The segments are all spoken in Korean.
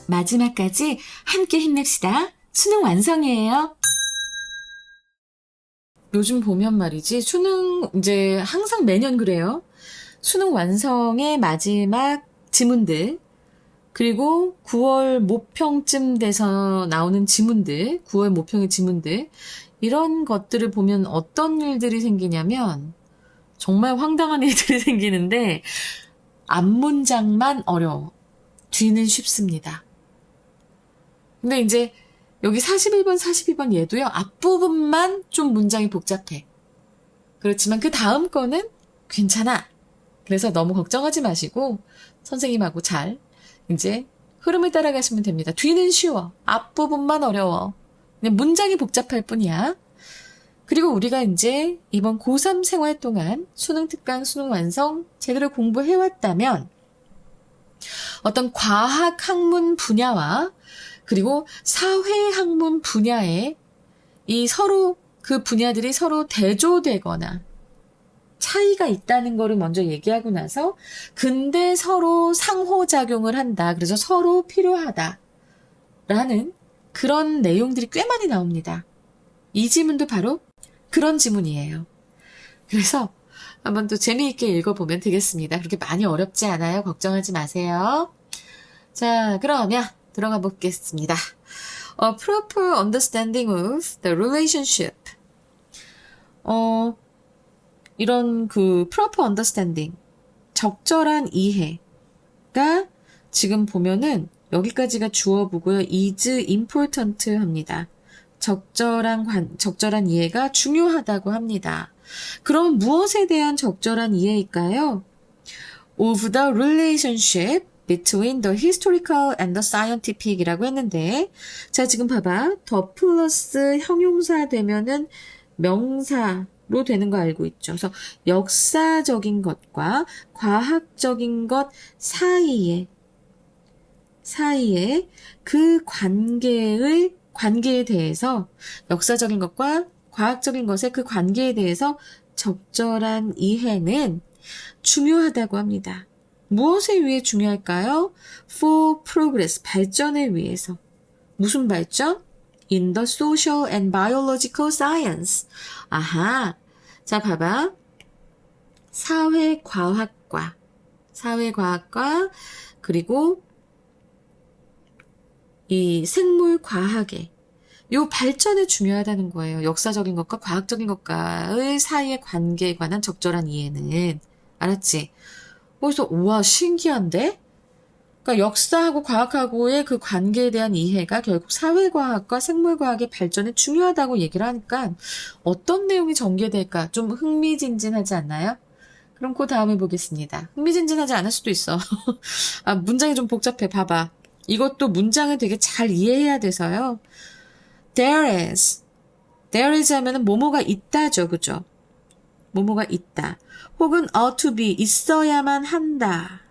마지막까지 함께 힘냅시다. 수능 완성이에요. 요즘 보면 말이지, 수능 이제 항상 매년 그래요. 수능 완성의 마지막 지문들, 그리고 9월 모평쯤 돼서 나오는 지문들, 9월 모평의 지문들, 이런 것들을 보면 어떤 일들이 생기냐면 정말 황당한 일들이 생기는데 앞문장만 어려워. 뒤는 쉽습니다. 근데 이제 여기 41번, 42번 얘도요. 앞부분만 좀 문장이 복잡해. 그렇지만 그 다음 거는 괜찮아. 그래서 너무 걱정하지 마시고 선생님하고 잘 이제 흐름을 따라가시면 됩니다. 뒤는 쉬워. 앞부분만 어려워. 그냥 문장이 복잡할 뿐이야. 그리고 우리가 이제 이번 고3 생활 동안 수능 특강, 수능 완성 제대로 공부해왔다면 어떤 과학 학문 분야와 그리고 사회 학문 분야에 이 서로 그 분야들이 서로 대조되거나 차이가 있다는 거를 먼저 얘기하고 나서 근데 서로 상호작용을 한다. 그래서 서로 필요하다. 라는 그런 내용들이 꽤 많이 나옵니다. 이 지문도 바로 그런 지문이에요. 그래서 한번 또 재미있게 읽어보면 되겠습니다. 그렇게 많이 어렵지 않아요. 걱정하지 마세요. 자, 그러면 들어가 보겠습니다. A proper understanding of the relationship. 이런 그 proper understanding, 적절한 이해가 지금 보면은 여기까지가 주어보고요. is important 합니다. 적절한 이해가 중요하다고 합니다. 그럼 무엇에 대한 적절한 이해일까요? Of the relationship between the historical and the scientific 이라고 했는데, 자, 지금 봐봐. 더 플러스 형용사 되면은 명사로 되는 거 알고 있죠. 그래서 역사적인 것과 과학적인 것 사이에 그 관계에 대해서 역사적인 것과 과학적인 것의 그 관계에 대해서 적절한 이해는 중요하다고 합니다. 무엇에 위해 중요할까요? For progress, 발전을 위해서. 무슨 발전? In the social and biological science. 아하. 자, 봐봐. 사회과학과, 그리고 이 생물과학의 요 발전이 중요하다는 거예요. 역사적인 것과 과학적인 것과의 사이의 관계에 관한 적절한 이해는. 알았지? 그래서 우와 신기한데? 그러니까 역사하고 과학하고의 그 관계에 대한 이해가 결국 사회과학과 생물과학의 발전에 중요하다고 얘기를 하니까 어떤 내용이 전개될까 좀 흥미진진하지 않나요? 그럼 그 다음에 보겠습니다. 흥미진진하지 않을 수도 있어. 아, 문장이 좀 복잡해. 봐봐. 이것도 문장을 되게 잘 이해해야 돼서요. There is 하면은 뭐뭐가 있다죠. 그죠? 뭐뭐가 있다. 혹은 ought to be, 있어야만 한다.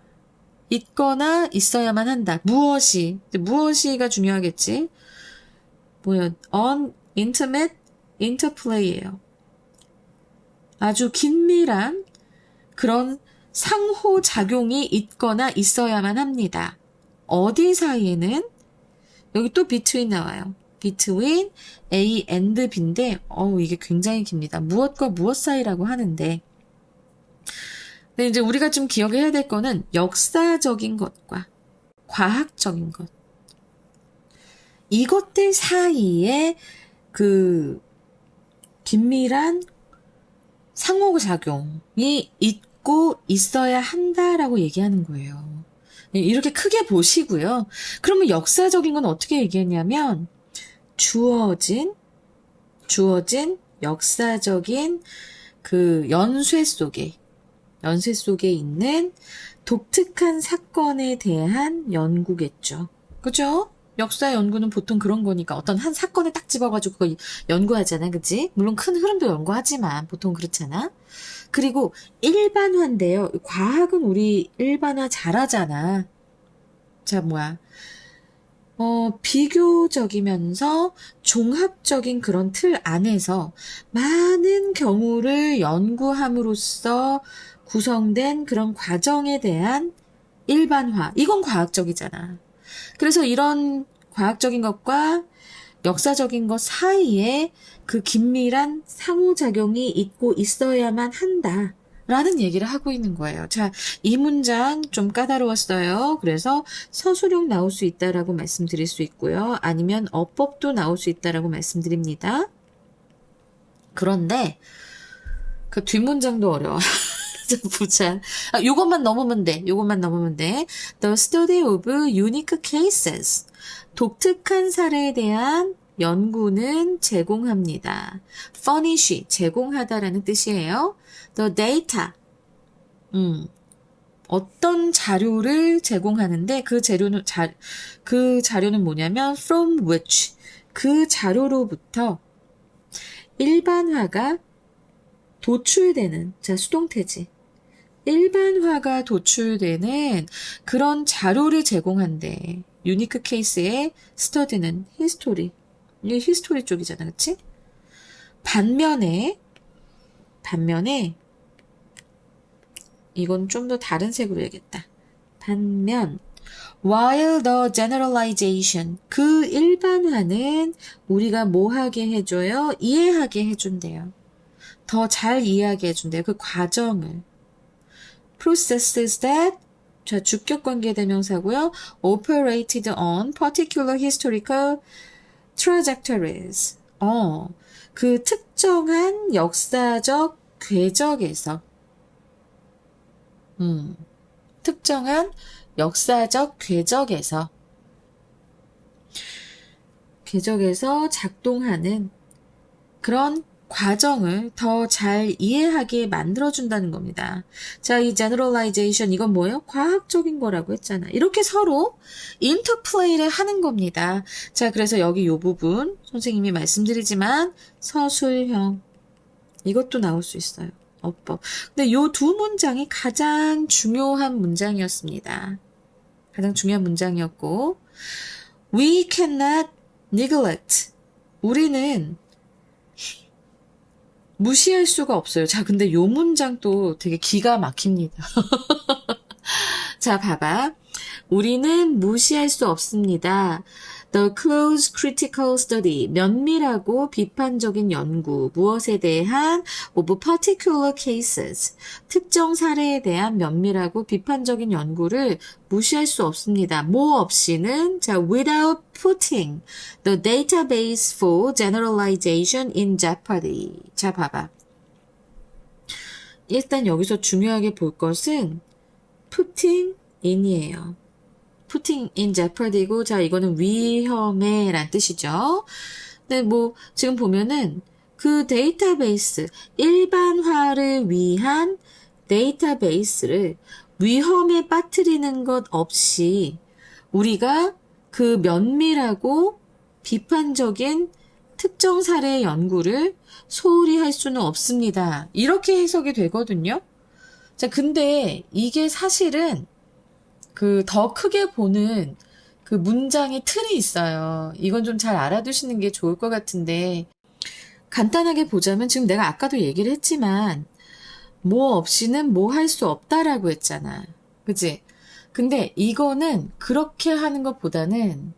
있거나 있어야만 한다. 무엇이가 중요하겠지. 뭐야? On intimate interplay예요. 아주 긴밀한 그런 상호작용이 있거나 있어야만 합니다. 어디 사이에는? 여기 또 between 나와요. between A and B인데 이게 굉장히 깁니다. 무엇과 무엇 사이라고 하는데 근데 이제 우리가 좀 기억해야 될 거는 역사적인 것과 과학적인 것 이것들 사이에 그 긴밀한 상호작용이 있고 있어야 한다라고 얘기하는 거예요. 이렇게 크게 보시고요. 그러면 역사적인 건 어떻게 얘기했냐면 주어진 역사적인 그 연쇄 속에 있는 독특한 사건에 대한 연구겠죠. 그죠? 역사 연구는 보통 그런 거니까 어떤 한 사건을 딱 집어가지고 그거 연구하잖아. 그치? 물론 큰 흐름도 연구하지만 보통 그렇잖아. 그리고 일반화인데요. 과학은 우리 일반화 잘하잖아. 자, 비교적이면서 종합적인 그런 틀 안에서 많은 경우를 연구함으로써 구성된 그런 과정에 대한 일반화. 이건 과학적이잖아. 그래서 이런 과학적인 것과 역사적인 것 사이에 그 긴밀한 상호작용이 있고 있어야만 한다. 라는 얘기를 하고 있는 거예요. 자, 이 문장 좀 까다로웠어요. 그래서 서술형 나올 수 있다라고 말씀드릴 수 있고요. 아니면 어법도 나올 수 있다라고 말씀드립니다. 그런데 그 뒷문장도 어려워. 보자. 요것만 넘으면 돼. 요것만 넘으면 돼. The study of unique cases. 독특한 사례에 대한 연구는 제공합니다. furnish, 제공하다라는 뜻이에요. The data. 어떤 자료를 제공하는데 그 자료는 뭐냐면 from which. 그 자료로부터 일반화가 도출되는, 자, 수동태지. 일반화가 도출되는 그런 자료를 제공한대. 유니크 케이스의 스터디는 히스토리. 이게 히스토리 쪽이잖아, 그치? 반면에, 이건 좀 더 다른 색으로 해야겠다. 반면, while the generalization, 그 일반화는 우리가 뭐 하게 해줘요? 이해하게 해준대요. 더 잘 이해하게 해준대요. 그 과정을. processes that, 자, 주격관계 대명사고요. operated on particular historical trajectories. 그 특정한 역사적 궤적에서 특정한 역사적 궤적에서 작동하는 그런 과정을 더 잘 이해하게 만들어준다는 겁니다. 자, 이 generalization, 이건 뭐예요? 과학적인 거라고 했잖아. 이렇게 서로 인터플레이를 하는 겁니다. 자, 그래서 여기 이 부분 선생님이 말씀드리지만 서술형, 이것도 나올 수 있어요. 어법. 근데 요 두 문장이 가장 중요한 문장이었습니다. 가장 중요한 문장이었고, we cannot neglect. 우리는 무시할 수가 없어요. 자, 근데 요 문장도 되게 기가 막힙니다. 자, 봐봐. 우리는 무시할 수 없습니다. The close critical study, 면밀하고 비판적인 연구, 무엇에 대한 of particular cases, 특정 사례에 대한 면밀하고 비판적인 연구를 무시할 수 없습니다. 뭐 없이는, 자, without putting the database for generalization in jeopardy. 자, 봐봐. 일단 여기서 중요하게 볼 것은 putting in이에요. putting in jeopardy고, 자, 이거는 위험에 란 뜻이죠. 근데 뭐, 지금 보면은 그 데이터베이스, 일반화를 위한 데이터베이스를 위험에 빠뜨리는 것 없이 우리가 그 면밀하고 비판적인 특정 사례의 연구를 소홀히 할 수는 없습니다. 이렇게 해석이 되거든요. 자, 근데 이게 사실은 그 더 크게 보는 그 문장의 틀이 있어요. 이건 좀 잘 알아두시는 게 좋을 것 같은데, 간단하게 보자면 지금 내가 아까도 얘기를 했지만 뭐 없이는 뭐 할 수 없다라고 했잖아. 그치? 근데 이거는 그렇게 하는 것보다는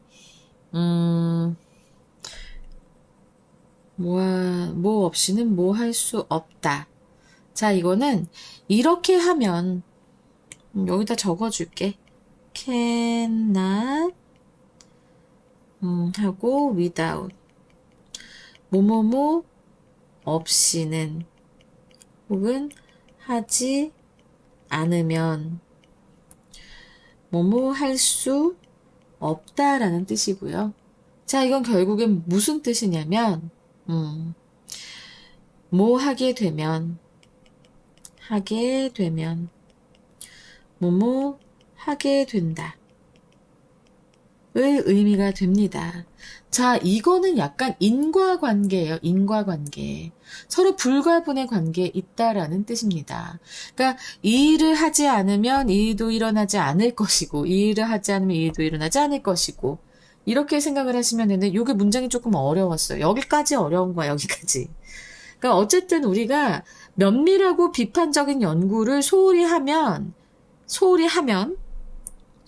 뭐 없이는 뭐 할 수 없다. 자, 이거는 이렇게 하면 여기다 적어줄게. cannot 하고 without 뭐뭐뭐 없이는 혹은 하지 않으면 뭐뭐 할 수 없다라는 뜻이고요. 자, 이건 결국엔 무슨 뜻이냐면 뭐 하게 되면 뭐뭐 하게 된다 의 의미가 됩니다. 자, 이거는 약간 인과관계예요. 인과관계. 서로 불가분의 관계에 있다라는 뜻입니다. 그러니까 이 일을 하지 않으면 이 일도 일어나지 않을 것이고, 이 일을 하지 않으면 이 일도 일어나지 않을 것이고, 이렇게 생각을 하시면 되는데 이게 문장이 조금 어려웠어요. 여기까지 어려운 거야. 여기까지. 그러니까 어쨌든 우리가 면밀하고 비판적인 연구를 소홀히 하면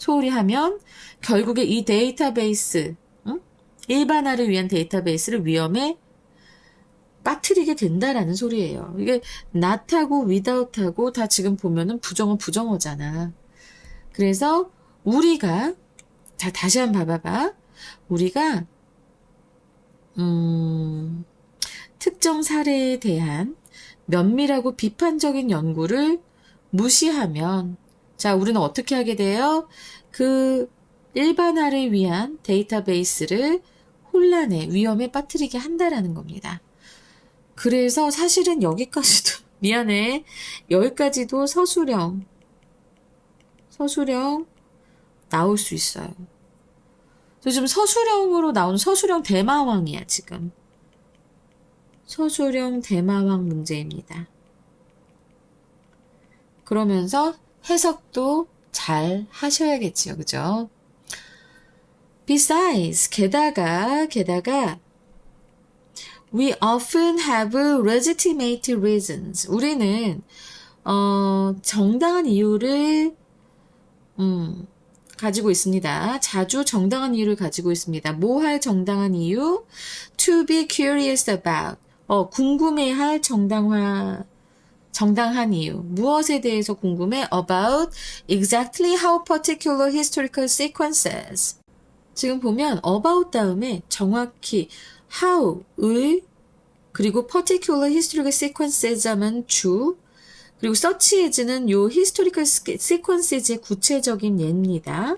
소홀히 하면 결국에 이 데이터베이스, 응? 일반화를 위한 데이터베이스를 위험에 빠뜨리게 된다라는 소리예요. 이게 not하고 without하고 다 지금 보면은 부정어 부정어잖아. 그래서 우리가 자 다시 한번 봐봐봐. 우리가 특정 사례에 대한 면밀하고 비판적인 연구를 무시하면 자 우리는 어떻게 하게 돼요? 그 일반화를 위한 데이터베이스를 혼란에 위험에 빠뜨리게 한다라는 겁니다. 그래서 사실은 여기까지도 미안해. 여기까지도 서술형 나올 수 있어요. 지금 서술형으로 나온 서술형 대마왕이야 지금. 서술형 대마왕 문제입니다. 그러면서 해석도 잘 하셔야겠지요. 그죠? Besides, 게다가 we often have legitimate reasons. 우리는 정당한 이유를 가지고 있습니다. 자주 정당한 이유를 가지고 있습니다. 뭐 할 정당한 이유? To be curious about. 궁금해할 정당한 이유. 무엇에 대해서 궁금해? About exactly how particular historical sequences. 지금 보면 about 다음에 정확히 how의 그리고 particular historical sequences 하면 주 그리고 such as는 요 historical sequences의 구체적인 예입니다.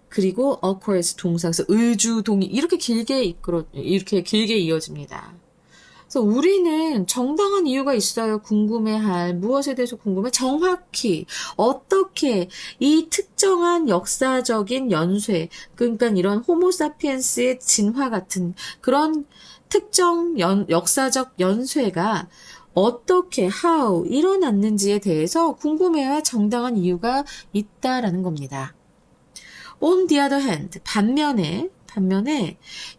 그리고 occurs 동사 그래서 의주 동의 이렇게 길게 이어집니다. 그래서 우리는 정당한 이유가 있어요. 궁금해할 무엇에 대해서 궁금해? 정확히 어떻게 이 특정한 역사적인 연쇄 그러니까 이런 호모사피엔스의 진화 같은 그런 특정 역사적 연쇄가 어떻게 how 일어났는지에 대해서 궁금해할 정당한 이유가 있다라는 겁니다. On the other hand, 반면에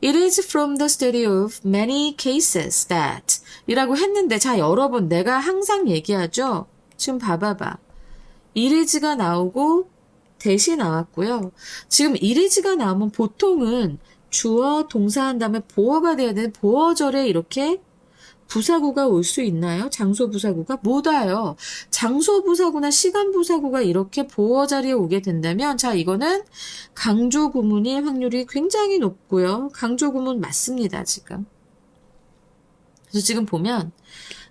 it is from the study of many cases that 이라고 했는데 자 여러분 내가 항상 얘기하죠. 지금 봐봐봐. it is가 나오고 대시 나왔고요. 지금 it is가 나오면 보통은 주어 동사한 다음에 보어가 돼야 되는 보어절에 이렇게 부사구가 올 수 있나요? 장소 부사구가? 못 와요. 장소 부사구나 시간 부사구가 이렇게 보어 자리에 오게 된다면 자 이거는 강조 구문일 확률이 굉장히 높고요. 강조 구문 맞습니다. 지금. 그래서 지금 보면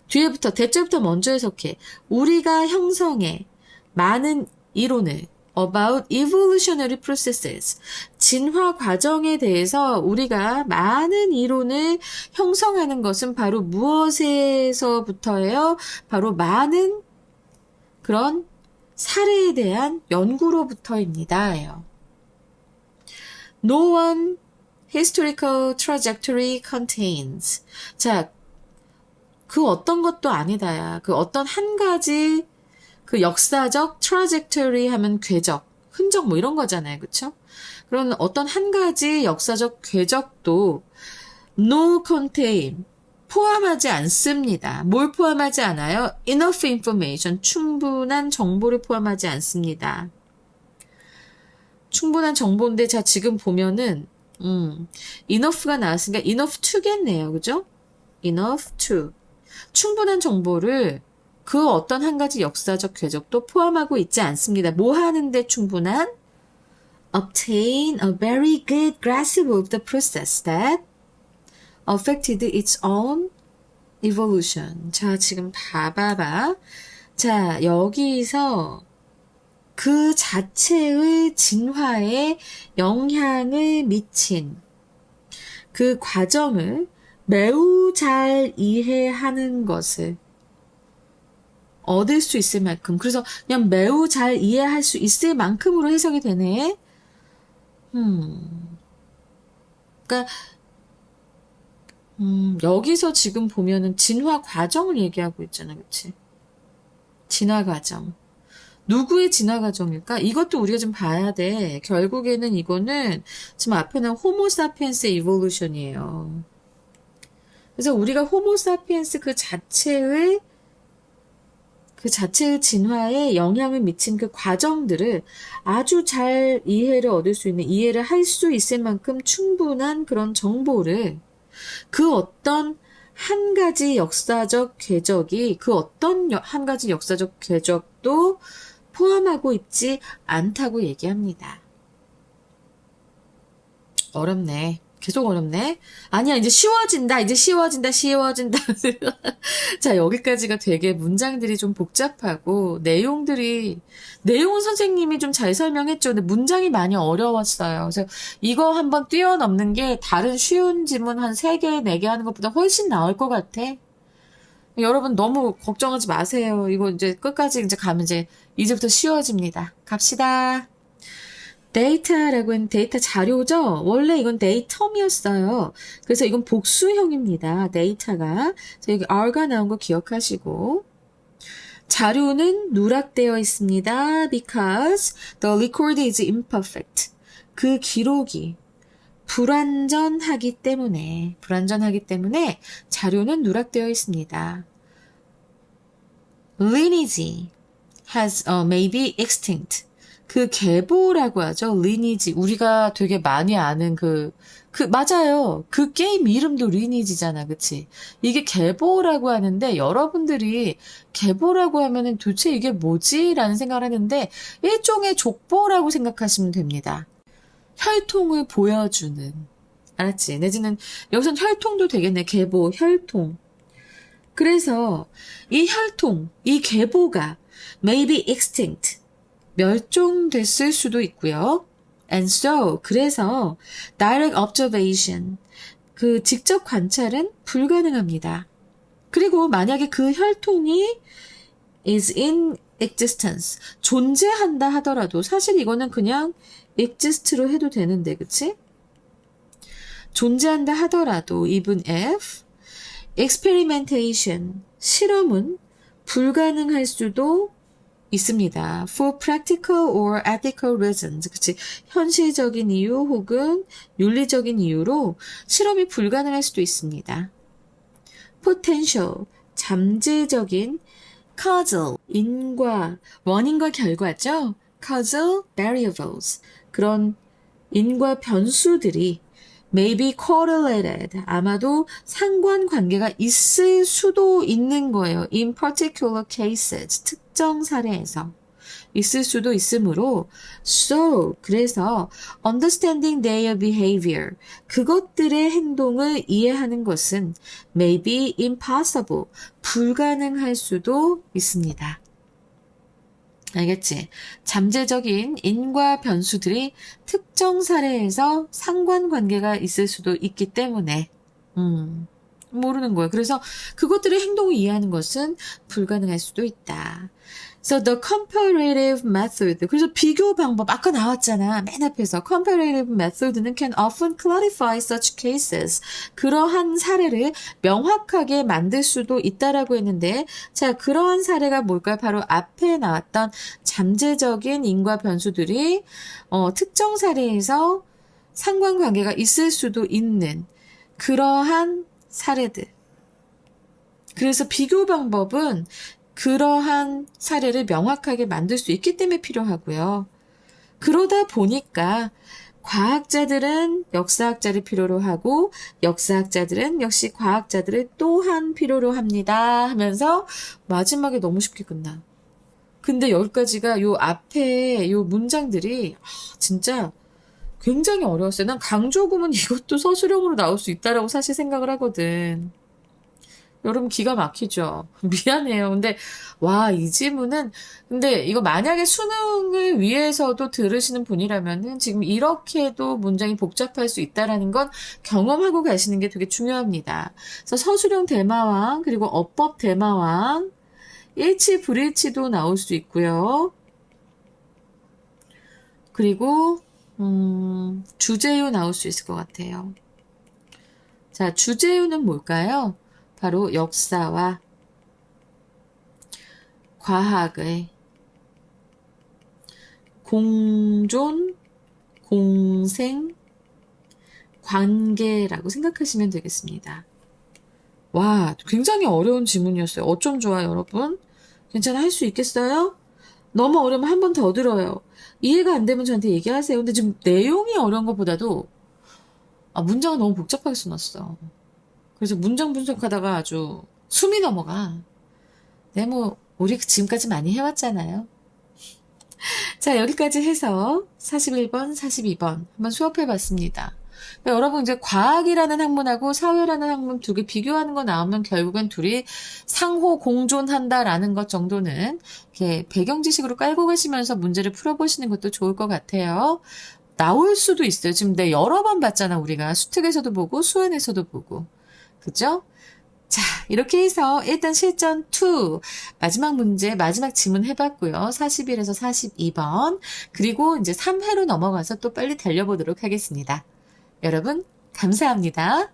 뒤에부터 대절부터 먼저 해석해. 우리가 형성해 많은 이론을 about evolutionary processes. 진화 과정에 대해서 우리가 많은 이론을 형성하는 것은 바로 무엇에서부터예요? 바로 많은 그런 사례에 대한 연구로부터입니다. No one historical trajectory contains. 자, 그 어떤 것도 아니다야. 그 어떤 한 가지 그 역사적 trajectory 하면 궤적, 흔적 뭐 이런 거잖아요. 그쵸? 그런 어떤 한 가지 역사적 궤적도 no contain, 포함하지 않습니다. 뭘 포함하지 않아요? enough information, 충분한 정보를 포함하지 않습니다. 충분한 정보인데 자 지금 보면은 enough가 나왔으니까 enough to겠네요. 그죠? enough to. 충분한 정보를 그 어떤 한 가지 역사적 궤적도 포함하고 있지 않습니다. 뭐 하는데 충분한? Obtain a very good grasp of the process that affected its own evolution. 자, 지금 봐봐봐. 자, 여기서 그 자체의 진화에 영향을 미친 그 과정을 매우 잘 이해하는 것을 얻을 수 있을 만큼 그래서 그냥 매우 잘 이해할 수 있을 만큼으로 해석이 되네. 그러니까 여기서 지금 보면은 진화 과정을 얘기하고 있잖아, 그렇지? 진화 과정. 누구의 진화 과정일까? 이것도 우리가 좀 봐야 돼. 결국에는 이거는 지금 앞에는 호모사피엔스의 이볼루션이에요. 그래서 우리가 호모사피엔스 그 자체의 그 자체의 진화에 영향을 미친 그 과정들을 아주 잘 이해를 얻을 수 있는, 이해를 할 수 있을 만큼 충분한 그런 정보를 그 어떤 한 가지 역사적 궤적이 그 어떤 한 가지 역사적 궤적도 포함하고 있지 않다고 얘기합니다. 어렵네. 계속 어렵네. 아니야, 이제 쉬워진다. 이제 쉬워진다. 자, 여기까지가 되게 문장들이 좀 복잡하고, 내용은 선생님이 좀 잘 설명했죠. 근데 문장이 많이 어려웠어요. 그래서 이거 한번 뛰어넘는 게 다른 쉬운 지문 한 3개, 4개 하는 것보다 훨씬 나을 것 같아. 여러분 너무 걱정하지 마세요. 이거 이제 끝까지 이제 가면 이제부터 쉬워집니다. 갑시다. 데이터라고 하는 데이터 자료죠? 원래 이건 데이텀이었어요. 그래서 이건 복수형입니다. 데이터가. 여기 R가 나온 거 기억하시고. 자료는 누락되어 있습니다. Because the record is imperfect. 그 기록이 불완전하기 때문에 자료는 누락되어 있습니다. Lineage may be extinct. 그 계보라고 하죠. 리니지. 우리가 되게 많이 아는 맞아요. 그 게임 이름도 리니지잖아. 그치? 이게 계보라고 하는데, 여러분들이 계보라고 하면은 도대체 이게 뭐지? 라는 생각을 하는데, 일종의 족보라고 생각하시면 됩니다. 혈통을 보여주는. 알았지? 내지는, 여기선 혈통도 되겠네. 계보, 혈통. 그래서, 이 계보가 may be extinct. 멸종됐을 수도 있고요. And so, 그래서 direct observation, 그 직접 관찰은 불가능합니다. 그리고 만약에 그 혈통이 is in existence, 존재한다 하더라도 사실 이거는 그냥 exist로 해도 되는데, 그치? 존재한다 하더라도 even if experimentation, 실험은 불가능할 수도 있습니다. For practical or ethical reasons. 그치? 현실적인 이유 혹은 윤리적인 이유로 실험이 불가능할 수도 있습니다. Potential. 잠재적인 causal. 원인과 결과죠. causal variables. 그런 인과 변수들이 may be correlated. 아마도 상관관계가 있을 수도 있는 거예요. In particular cases. 특정 사례에서 있을 수도 있으므로 so, 그래서 understanding their behavior. 그것들의 행동을 이해하는 것은 may be impossible. 불가능할 수도 있습니다. 알겠지? 잠재적인 인과 변수들이 특정 사례에서 상관관계가 있을 수도 있기 때문에 모르는 거예요. 그래서 그것들의 행동을 이해하는 것은 불가능할 수도 있다. So the comparative method. 그래서 비교 방법 아까 나왔잖아. 맨 앞에서 comparative method는 can often clarify such cases. 그러한 사례를 명확하게 만들 수도 있다라고 했는데, 자, 그러한 사례가 뭘까요? 바로 앞에 나왔던 잠재적인 인과 변수들이 특정 사례에서 상관관계가 있을 수도 있는 그러한 사례들. 그래서 비교 방법은 그러한 사례를 명확하게 만들 수 있기 때문에 필요하고요. 그러다 보니까 과학자들은 역사학자를 필요로 하고 역사학자들은 역시 과학자들을 또한 필요로 합니다 하면서 마지막에 너무 쉽게 끝나. 근데 여기까지가 요 앞에 요 문장들이 진짜 굉장히 어려웠어요. 난 강조구문 이것도 서술형으로 나올 수 있다라고 사실 생각을 하거든. 여러분 기가 막히죠? 미안해요. 근데 이 지문은 근데 이거 만약에 수능을 위해서도 들으시는 분이라면은 지금 이렇게도 문장이 복잡할 수 있다라는 건 경험하고 가시는 게 되게 중요합니다. 그래서 서술형 대마왕 그리고 어법 대마왕 일치 불일치도 나올 수 있고요. 그리고 주제요 나올 수 있을 것 같아요. 자, 주제요는 뭘까요? 바로 역사와 과학의 공존, 공생, 관계라고 생각하시면 되겠습니다. 와, 굉장히 어려운 지문이었어요. 어쩜 좋아, 여러분? 괜찮아, 할 수 있겠어요? 너무 어려우면 한 번 더 들어요. 이해가 안 되면 저한테 얘기하세요. 근데 지금 내용이 어려운 것보다도 문장을 너무 복잡하게 써놨어. 그래서 문장 분석하다가 아주 숨이 넘어가. 네, 뭐 우리 지금까지 많이 해왔잖아요. 자, 여기까지 해서 41번, 42번 한번 수업해봤습니다. 그러니까 여러분 이제 과학이라는 학문하고 사회라는 학문 두 개 비교하는 거 나오면 결국엔 둘이 상호 공존한다라는 것 정도는 이렇게 배경 지식으로 깔고 가시면서 문제를 풀어보시는 것도 좋을 것 같아요. 나올 수도 있어요. 지금 내 여러 번 봤잖아, 우리가. 수특에서도 보고 수원에서도 보고. 그죠? 자, 이렇게 해서 일단 실전 2 마지막 문제, 마지막 지문 해봤고요. 41에서 42번. 그리고 이제 3회로 넘어가서 또 빨리 달려보도록 하겠습니다. 여러분, 감사합니다.